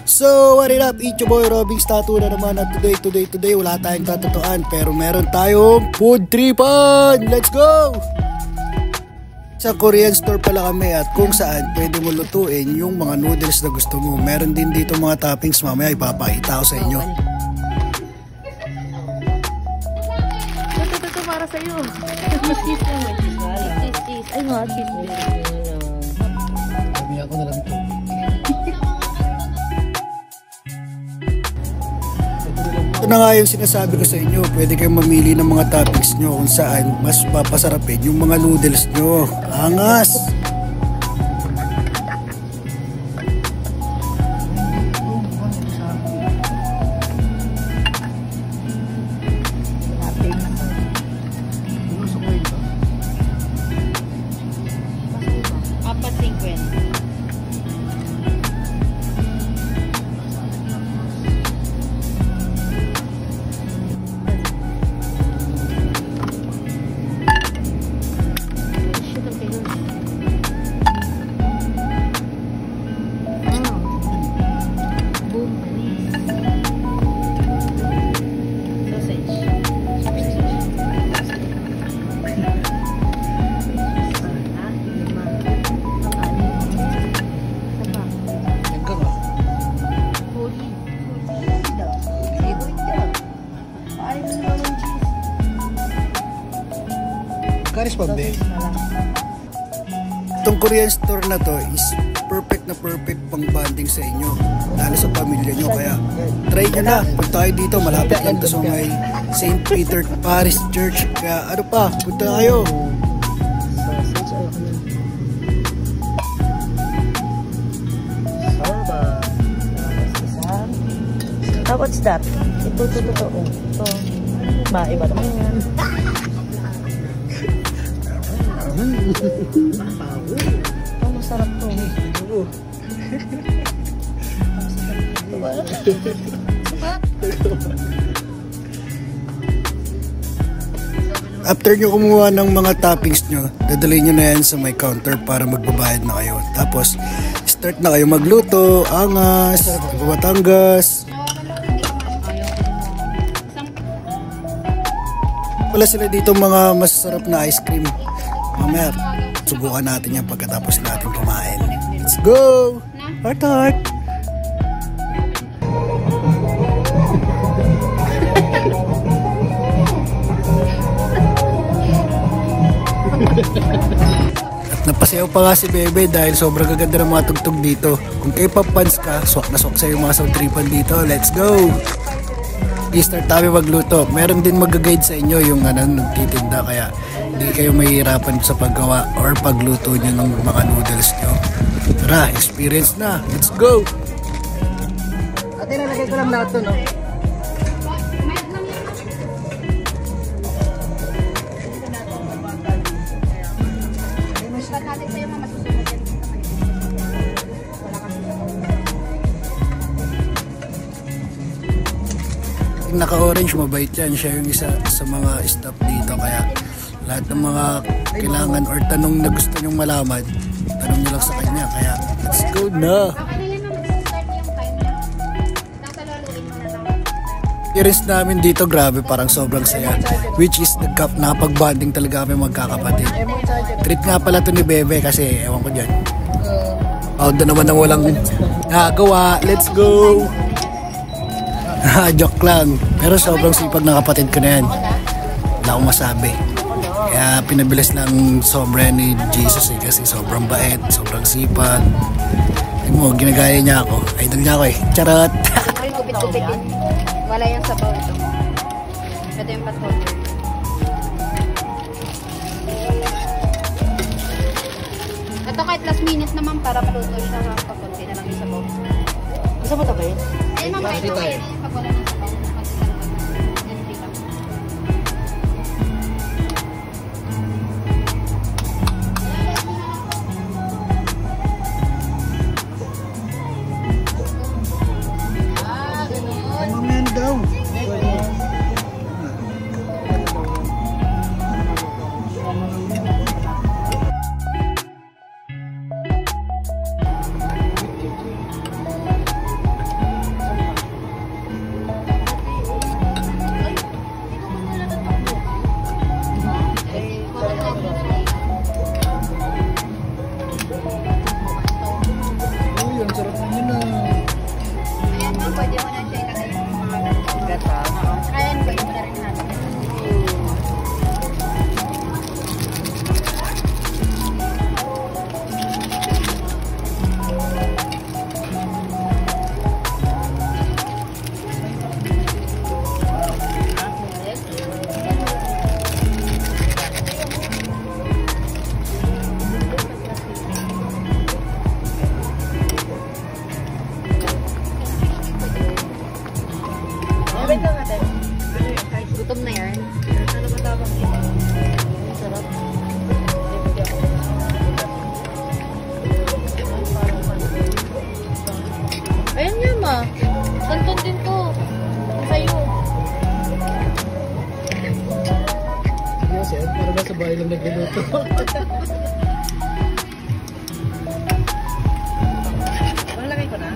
So, what it up? It's your boy Robing Statue na naman at today wala tayong tatutuan pero meron tayong food tripan! Let's go! Sa Korean store pala kami at kung saan pwede mo lutuin yung mga noodles na gusto mo. Meron din dito mga toppings, mamaya ipapakita ko sa inyo. Ito para sa'yo. Cheese lang, cheese. Ay mga cheese. Sabi ako na lang ito. Ito na nga yung sinasabi ko sa inyo, pwede kayong mamili ng mga toppings nyo kung saan mas papasarapin yung mga noodles nyo. Angas! Karis pa ba? Itong Korean store na to is perfect pang bonding sa inyo, lalo sa pamilya nyo, kaya try nyo na. Pag tayo dito, malapit lang to sa may St. Peter Parish Church, kaya ano pa, punta kayo. What's that? Ito. Ito. Iba naman yan. Oh, masarap to. After nyo kumuha ng mga toppings nyo, dadalhin nyo na yan sa may counter para magbabayad na kayo. Tapos, start na kayo magluto, angas, Batangas. Wala sila dito mga masasarap na ice cream. Mamaya, subukan natin yan pagkatapos natin kumain. Let's go! Heart! At napasayaw pa nga si Bebe dahil sobrang gaganda ng mga tugtog dito. Kung K-pop fans ka, swak na swak sa'yo mga sound tripan dito. Let's go! I-start tayo magluto. Meron din mag-guide sa inyo yung nagtitinda, kaya hindi kayo mahihirapan sa paggawa or pagluto nyo ng mga noodles nyo. Tara, experience na. Let's go! Ate, nalagay ko lang lahat to, no? Naka-orange, mabait yan. Siya yung isa sa mga staff dito, kaya lahat ng mga kailangan or tanong na gusto nyong malaman, tanong nyo lang sa kanya. Kaya let's go na! Experience namin dito, grabe, parang sobrang saya, which is nakapag-bonding talaga kami magkakapatid. Treat nga pala to ni Bebe kasi ewan ko dyan, doon naman na walang nakagawa. Let's go! Joke lang, pero sobrang sipag na kapatid ko na yan, wala akong masabi. Kaya pinabilis lang sobra ni Jesus kasi sobrang bait, sobrang sipag. Ay mo, ginagaya niya ako, idol niya ako eh. Charot! Ay, kupit-kupit din. Wala yung sabaw ito. Ito yung patholder. Ito kahit last minute naman para maluto siya, pakunti na lang yung sabaw. Gusto mo ito ba yun? Ayun naman, ito kayo. Pag wala ng sabaw, Mamaya daw. ah. Kanton din to. Sa'yo. Yes, eh. Para ba sa bahay lang nagluluto? Malagay ko na.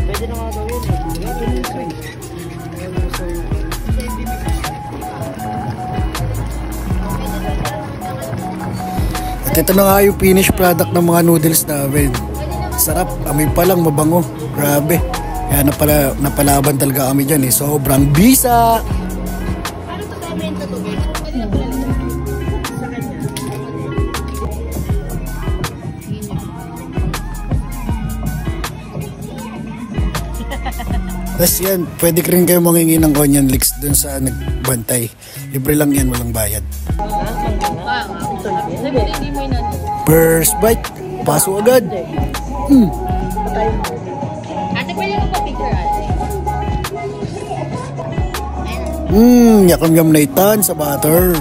Pwede na nga daw yun eh. At ito na nga yung finished product ng mga noodles namin. Sarap, amoy pa lang, mabango. Grabe. Kaya napalaban talaga kami dyan eh. Sobrang bisa! Ano to tayo rin to tubig? Sa kanya. Tapos yan, pwede rin kayo mangingi ng onion leeks dun sa nagbantay. Libre lang yan, walang bayad. Sabi hindi mo inan. First bite, paso agad. Ate, pwede mo pa picture ate? Yakam-yam na itan sa butter.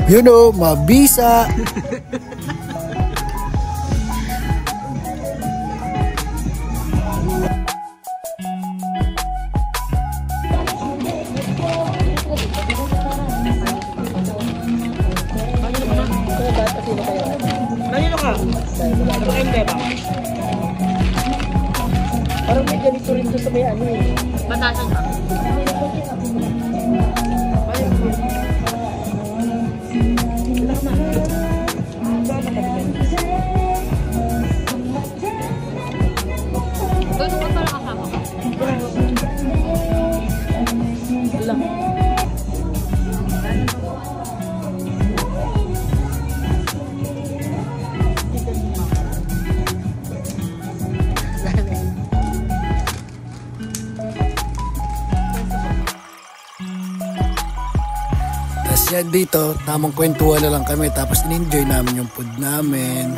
You know, mabisa. Kanino ka? Nakakain ba? Parang may ganito rin sa may ano eh. Batasan ba? Gusto ko pala kasama ka. Lang. Tapos yan dito, tamang kwentuhan na lang kami. Tapos in-enjoy namin yung food namin.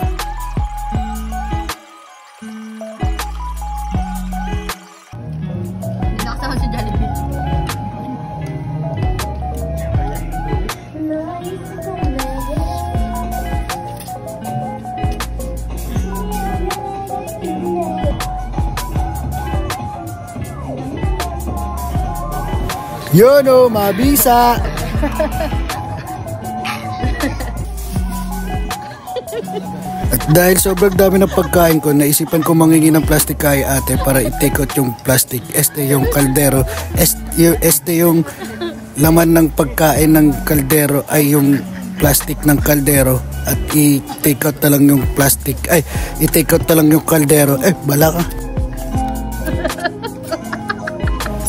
Hindi nakasama si Jollibee. Yun o, mabisa! At dahil sobrang dami ng pagkain ko, naisipan ko mangingi ng plastic kay ate para i-take out yung plastic. Este yung kaldero. Este yung laman ng pagkain ng kaldero ay yung plastic ng kaldero. At i-take out na lang yung plastic. Ay, i-take out na lang yung kaldero. Bala ka.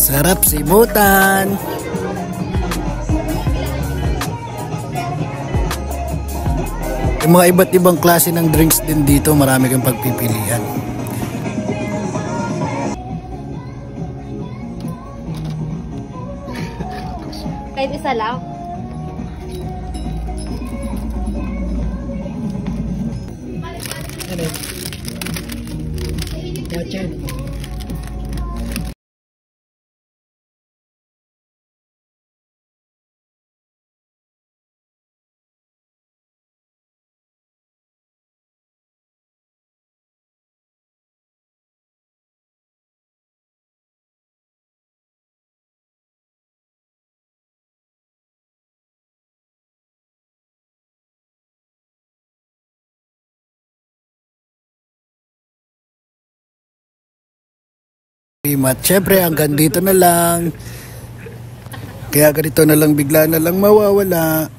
Sarap simutan. Yung mga iba't ibang klase ng drinks din dito, marami kang pagpipilian. Kahit isa lang. Gotcha. At syempre hanggang dito na lang. Kaya ganito na lang, bigla na lang mawawala.